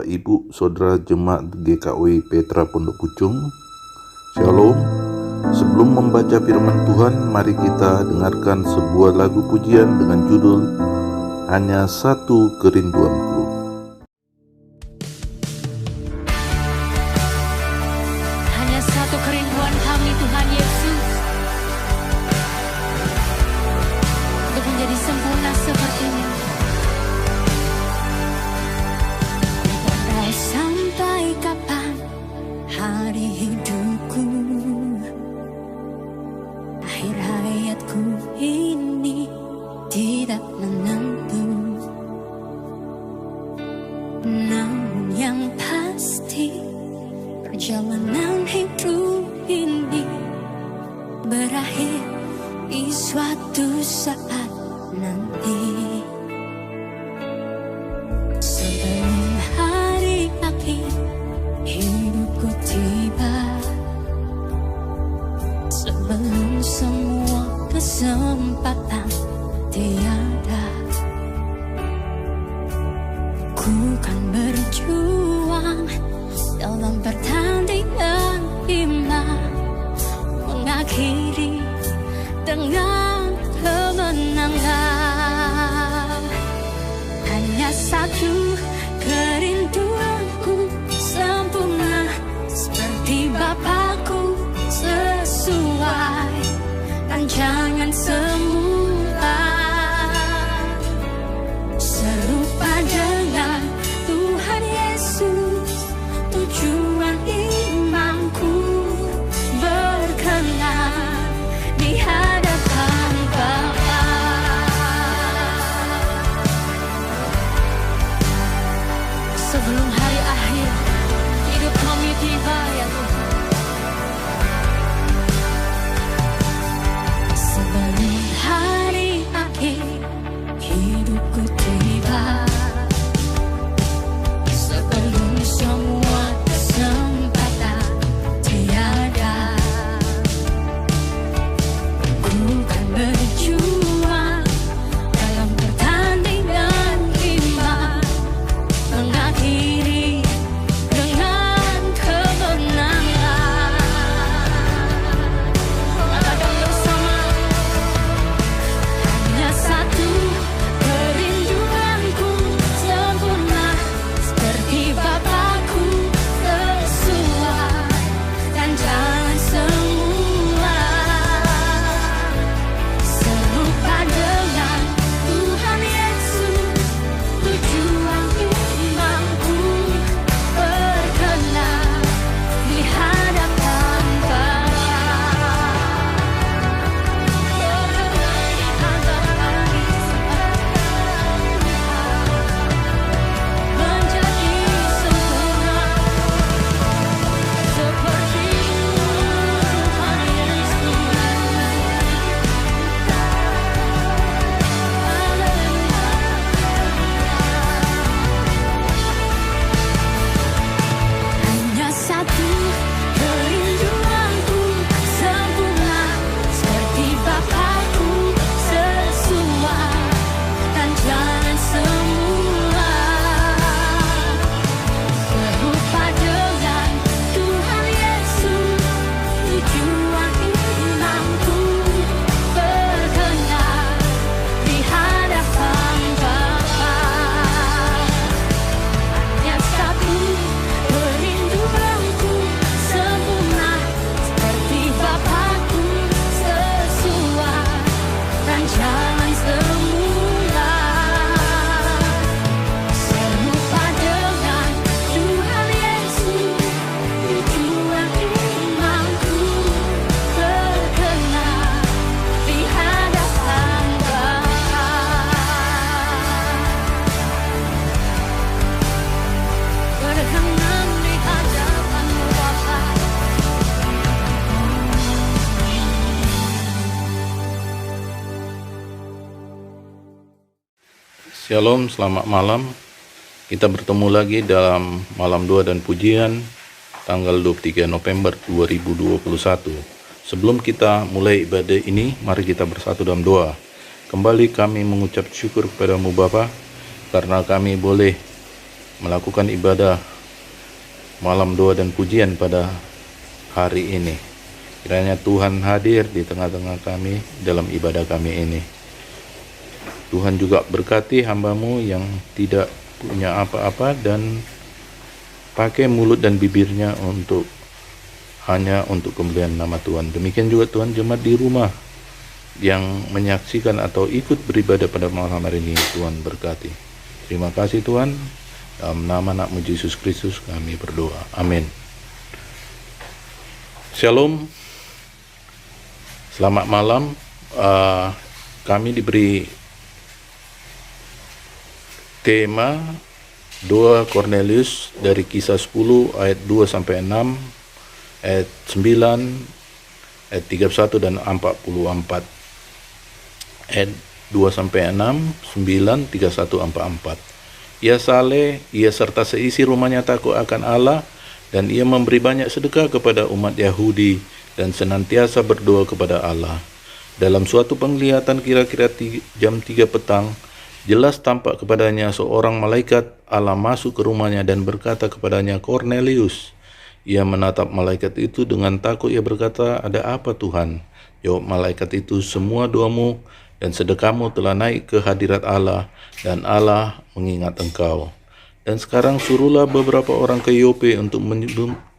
Bapak Ibu Saudara Jemaat GKW Petra Pondok Pucung. Shalom. Sebelum membaca firman Tuhan, mari kita dengarkan sebuah lagu pujian dengan judul Hanya Satu Kerinduanku. Hanya satu kerinduan kami, Tuhan Yesus, untuk menjadi sempurna seperti-Mu. Entah sampai kapan hari hidupku, akhir hayatku ini tidak menentu. Namun yang pasti, perjalanan hidup ini berakhir di suatu saat nanti. Sebelum hari akhir hidupku tiba, sebelum semua kesempatan tiada, ku kan berjuang dalam pertandingan iman, mengakhiri dengan kemenangan. Hanya satu kerinduanku, sempurna seperti Bapakku, sesuai rancangan semula, serupa dengan Tuhan Yesus. Tujuan imanku berkenan di hadapan Bapa. Sebelum hari akhir hidup kami tiba, ya Tuhan. Sebelum hari akhir hidupku tiba, sebelum semua kesempatan tiada, ku kan berjuang dalam pertandingan iman, mengakhiri dengan kemenangan. Katakan bersama, hanya satu kerinduanku, sempurna seperti Bapakku, sesuai rancangan semula, serupa dengan Tuhan Yesus. Tujuan imanku berkenan di hadapan Bapa. Menjadi sempurna seperti Tuhan Yesus. Hanya satu kerinduanku, sempurna seperti Bapakku, sesuai rancangan semula, serupa dengan Tuhan Yesus. Tujuan imanku berkenan di hadapan Bapa. Hanya satu kerinduanku, sempurna seperti Bapakku, sesuai rancangan semula, serupa dengan Tuhan Yesus. Tujuan imanku berkenan di hadapan Bapa. Berkenan di hadapan-Mu Bapa. Shalom, selamat malam. Kita bertemu lagi dalam malam doa dan pujian tanggal 23 November 2021. Sebelum kita mulai ibadah ini, mari kita bersatu dalam doa. Kembali kami mengucap syukur kepada-Mu Bapa, karena kami boleh melakukan ibadah malam doa dan pujian pada hari ini. Kiranya Tuhan hadir di tengah-tengah kami dalam ibadah kami ini. Tuhan juga berkati hamba-Mu yang tidak punya apa-apa dan pakai mulut dan bibirnya hanya untuk kemuliaan nama Tuhan. Demikian juga Tuhan jemaat di rumah yang menyaksikan atau ikut beribadah pada malam hari ini, Tuhan berkati. Terima kasih Tuhan. Dalam nama anak-Mu Yesus Kristus kami berdoa. Amin. Shalom. Selamat malam. Kami diberi tema doa Kornelius dari Kisah 10 ayat 2 sampai 6, ayat 9, ayat 31 dan 44. Ayat 2 sampai 6, 9, 31, 44. Ia saleh, ia serta seisi rumahnya takut akan Allah, dan ia memberi banyak sedekah kepada umat Yahudi dan senantiasa berdoa kepada Allah. Dalam suatu penglihatan kira-kira jam 3 petang, jelas tampak kepadanya seorang malaikat Allah masuk ke rumahnya dan berkata kepadanya, Kornelius. Ia menatap malaikat itu dengan takut. Ia berkata, ada apa Tuhan? Jawab malaikat itu, semua doamu dan sedekahmu telah naik ke hadirat Allah, dan Allah mengingat engkau. Dan sekarang suruhlah beberapa orang ke Yope untuk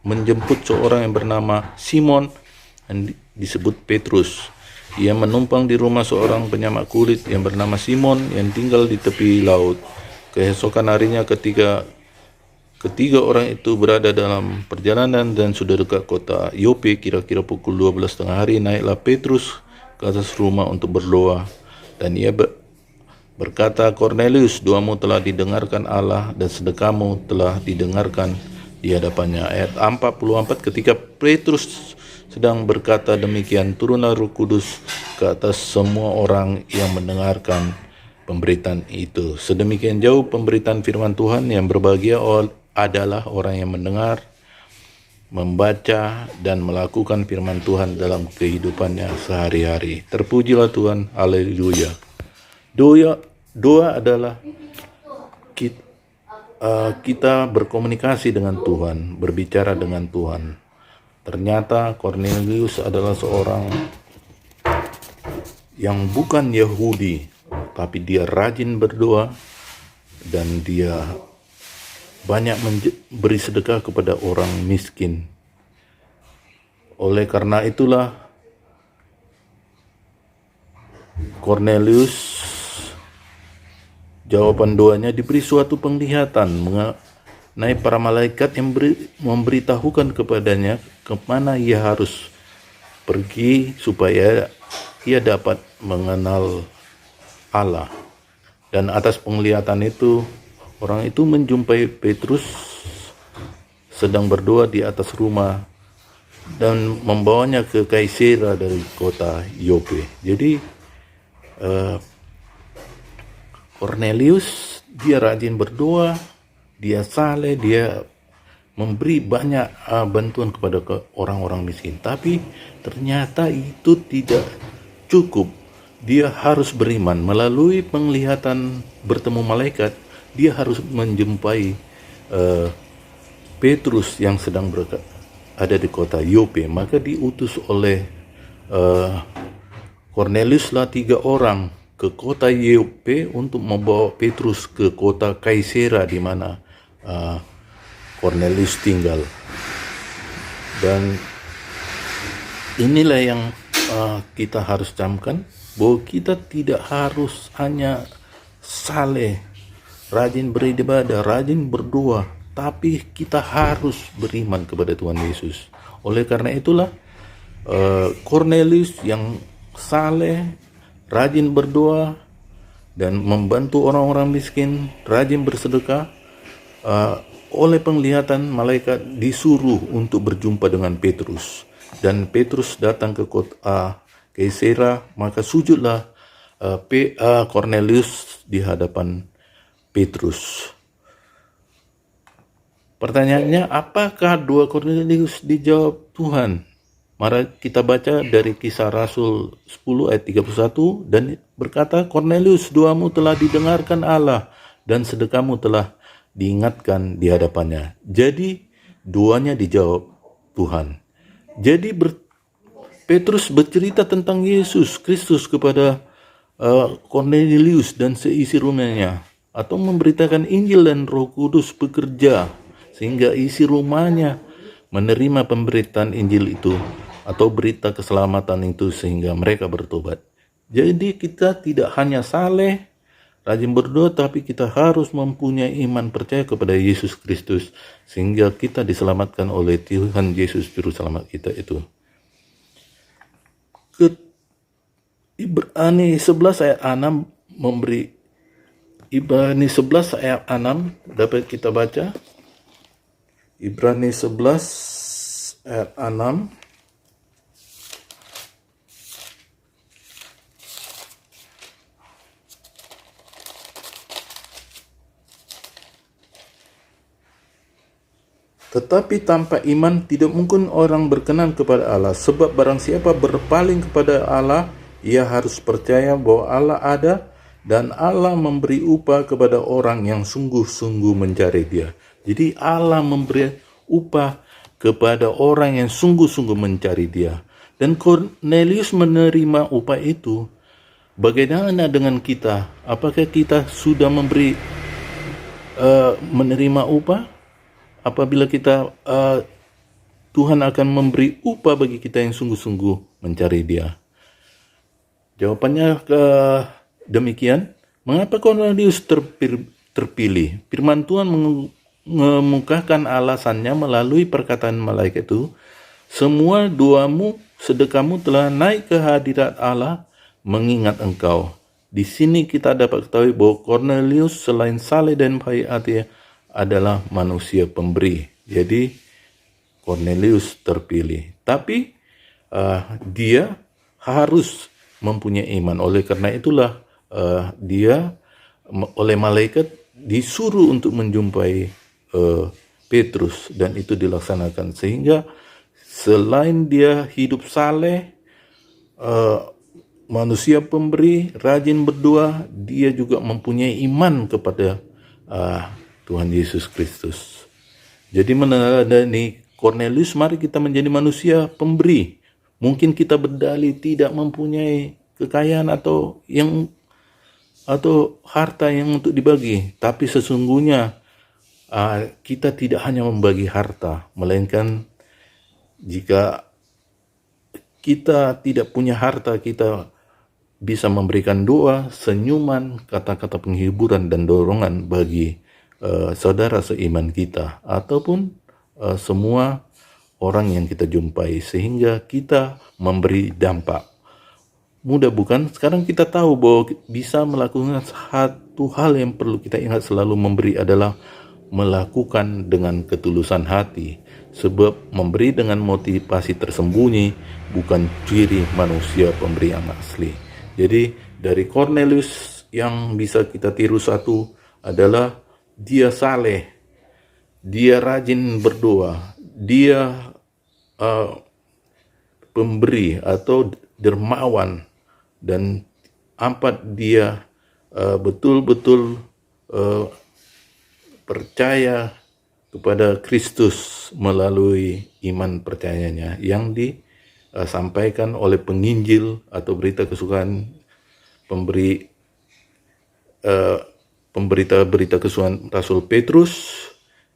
menjemput seorang yang bernama Simon yang disebut Petrus. Ia menumpang di rumah seorang penyamak kulit yang bernama Simon yang tinggal di tepi laut. Keesokan harinya ketiga orang itu berada dalam perjalanan dan sudah dekat kota Yope, kira-kira pukul 12 tengah hari, naiklah Petrus ke atas rumah untuk berdoa. Dan ia berkata, Kornelius, doamu telah didengarkan Allah dan sedekahmu telah didengarkan di hadapannya. Ayat 44, ketika Petrus sedang berkata demikian, turunlah Roh Kudus ke atas semua orang yang mendengarkan pemberitaan itu. Sedemikian jauh pemberitaan firman Tuhan. Yang berbahagia adalah orang yang mendengar, membaca, dan melakukan firman Tuhan dalam kehidupannya sehari-hari. Terpujilah Tuhan, haleluya. Doa adalah kita berkomunikasi dengan Tuhan, berbicara dengan Tuhan. Ternyata Kornelius adalah seorang yang bukan Yahudi, tapi dia rajin berdoa dan dia banyak beri sedekah kepada orang miskin. Oleh karena itulah Kornelius, jawaban doanya diberi suatu penglihatan mengenai para malaikat yang memberitahukan kepadanya kemana ia harus pergi supaya ia dapat mengenal Allah. Dan atas penglihatan itu, orang itu menjumpai Petrus sedang berdoa di atas rumah dan membawanya ke Kaisera dari kota Yope. Jadi Kornelius, dia rajin berdoa, dia saleh, dia memberi banyak bantuan kepada orang-orang miskin. Tapi ternyata itu tidak cukup. Dia harus beriman. Melalui penglihatan bertemu malaikat, dia harus menjumpai Petrus yang sedang ada di kota Yope. Maka diutus oleh Korneliuslah 3 orang ke kota Yope untuk membawa Petrus ke kota Kaisera di mana Kornelius tinggal. Dan inilah yang kita harus camkan, bahwa kita tidak harus hanya saleh, rajin beribadah, rajin berdoa, tapi kita harus beriman kepada Tuhan Yesus. Oleh karena itulah Kornelius yang saleh, rajin berdoa dan membantu orang-orang miskin, rajin bersedekah, oleh penglihatan malaikat disuruh untuk berjumpa dengan Petrus. Dan Petrus datang ke kota Kaisera, maka sujudlah Kornelius di hadapan Petrus. Pertanyaannya, apakah doa Kornelius dijawab Tuhan? Mari kita baca dari Kisah Rasul 10 ayat 31, dan berkata, Kornelius, doamu telah didengarkan Allah dan sedekahmu telah diingatkan di hadapannya. Jadi doanya dijawab Tuhan. Jadi Petrus bercerita tentang Yesus Kristus kepada Cornelius dan seisi rumahnya, atau memberitakan Injil dan Roh Kudus bekerja sehingga isi rumahnya menerima pemberitaan Injil itu atau berita keselamatan itu sehingga mereka bertobat. Jadi kita tidak hanya saleh, rajin berdoa, tapi kita harus mempunyai iman percaya kepada Yesus Kristus sehingga kita diselamatkan oleh Tuhan Yesus Juru Selamat kita itu. Ibrani 11 ayat 6 memberi Ibrani 11 ayat 6 dapat kita baca. Ibrani 11 ayat 6. Tetapi tanpa iman tidak mungkin orang berkenan kepada Allah, sebab barang siapa berpaling kepada Allah, ia harus percaya bahwa Allah ada dan Allah memberi upah kepada orang yang sungguh-sungguh mencari Dia. Jadi Allah memberi upah kepada orang yang sungguh-sungguh mencari Dia. Dan Cornelius menerima upah itu. Bagaimana dengan kita? Apakah kita sudah menerima upah? Apabila kita Tuhan akan memberi upah bagi kita yang sungguh-sungguh mencari Dia. Jawabannya demikian. Mengapa Cornelius terpilih? Firman Tuhan mengemukakan alasannya melalui perkataan malaikat itu. Semua doamu, sedekahmu telah naik ke hadirat Allah mengingat engkau. Di sini kita dapat ketahui bahwa Cornelius selain saleh dan baik hati adalah manusia pemberi. Jadi Cornelius terpilih. Tapi dia harus mempunyai iman. Oleh karena itulah dia oleh malaikat disuruh untuk menjumpai Petrus, dan itu dilaksanakan. Sehingga selain dia hidup saleh, manusia pemberi, rajin berdoa, dia juga mempunyai iman kepada Tuhan Yesus Kristus. Jadi meneladani Cornelius, mari kita menjadi manusia pemberi. Mungkin kita berdalih tidak mempunyai kekayaan atau harta yang untuk dibagi, tapi sesungguhnya kita tidak hanya membagi harta, melainkan jika kita tidak punya harta, kita bisa memberikan doa, senyuman, kata-kata penghiburan dan dorongan bagi saudara seiman kita ataupun semua orang yang kita jumpai, sehingga kita memberi dampak. Mudah bukan? Sekarang kita tahu bahwa bisa melakukan satu hal yang perlu kita ingat selalu, memberi adalah melakukan dengan ketulusan hati, sebab memberi dengan motivasi tersembunyi bukan ciri manusia pemberi yang asli. Jadi dari Cornelius yang bisa kita tiru satu adalah dia saleh, dia rajin berdoa, dia pemberi atau dermawan, dan dia betul-betul percaya kepada Kristus melalui iman percayanya yang disampaikan oleh penginjil atau berita kesukaan pemberita kesukaan Rasul Petrus,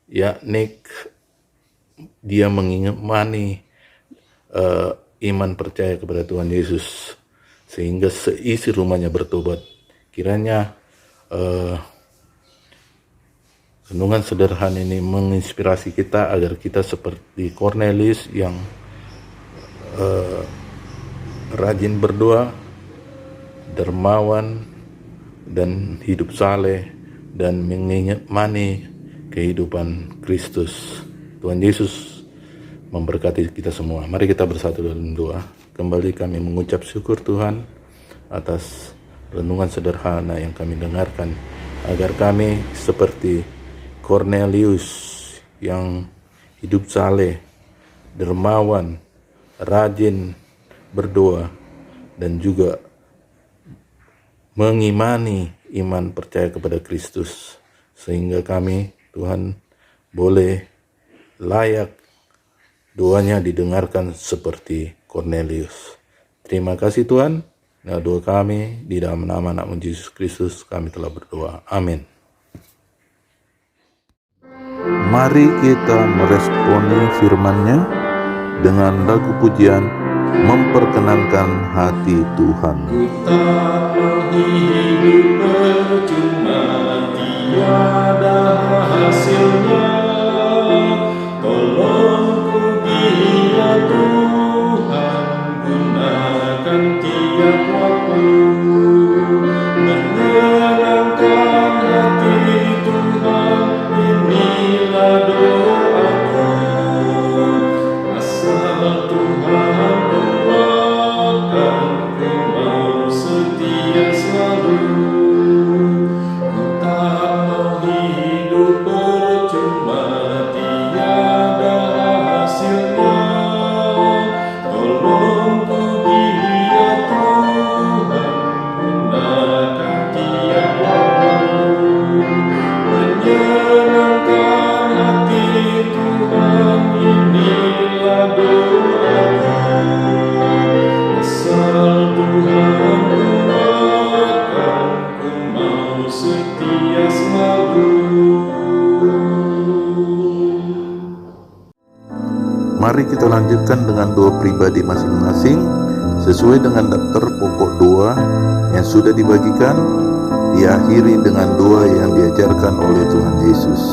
yakni dia mengimani iman percaya kepada Tuhan Yesus sehingga seisi rumahnya bertobat. Kiranya renungan sederhana ini menginspirasi kita agar kita seperti Cornelius yang rajin berdoa, dermawan, dan hidup saleh, dan mengimani kehidupan Kristus. Tuhan Yesus memberkati kita semua. Mari kita bersatu dalam doa. Kembali kami mengucap syukur Tuhan atas renungan sederhana yang kami dengarkan, agar kami seperti Cornelius yang hidup saleh, dermawan, rajin berdoa, dan juga mengimani iman percaya kepada Kristus, sehingga kami Tuhan boleh layak doanya didengarkan seperti Cornelius. Terima kasih Tuhan. Nah, doa kami di dalam nama anak-Mu Yesus Kristus kami telah berdoa. Amin. Mari kita meresponi firman-Nya dengan lagu pujian memperkenankan hati Tuhan. Ku tak mau hidup percuma, tiada hasilnya. Tolong ku ya Tuhan, gunakan tiap waktu menyenangkan hati Tuhan. Inilah doaku, asal Tuhan kuatkan, ku mau setia selalu. Ku tak mau hidup percuma, tiada hasilnya. Tolong ku ya Tuhan, gunakan tiap waktu menyenangkan hati Tuhan. Inilah doaku, asal Tuhan kuatkan, ku mau setia selalu. Mari kita lanjutkan dengan doa pribadi masing-masing sesuai dengan daftar pokok doa yang sudah dibagikan, diakhiri dengan doa yang diajarkan oleh Tuhan Yesus.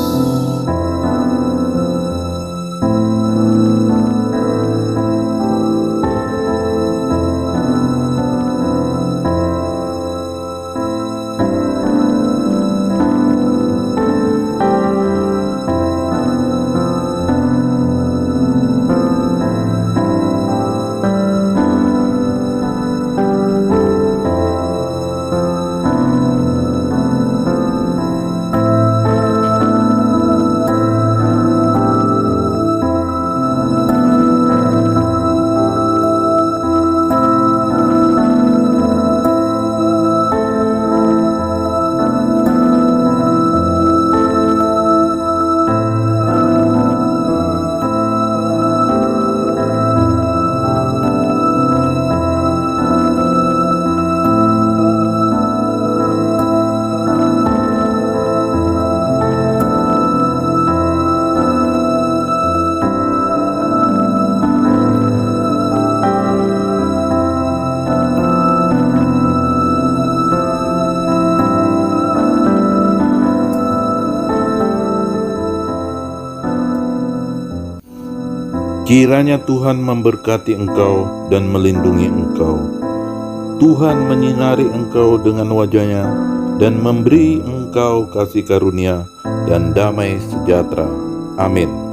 Kiranya Tuhan memberkati engkau dan melindungi engkau. Tuhan menyinari engkau dengan wajah-Nya dan memberi engkau kasih karunia dan damai sejahtera. Amin.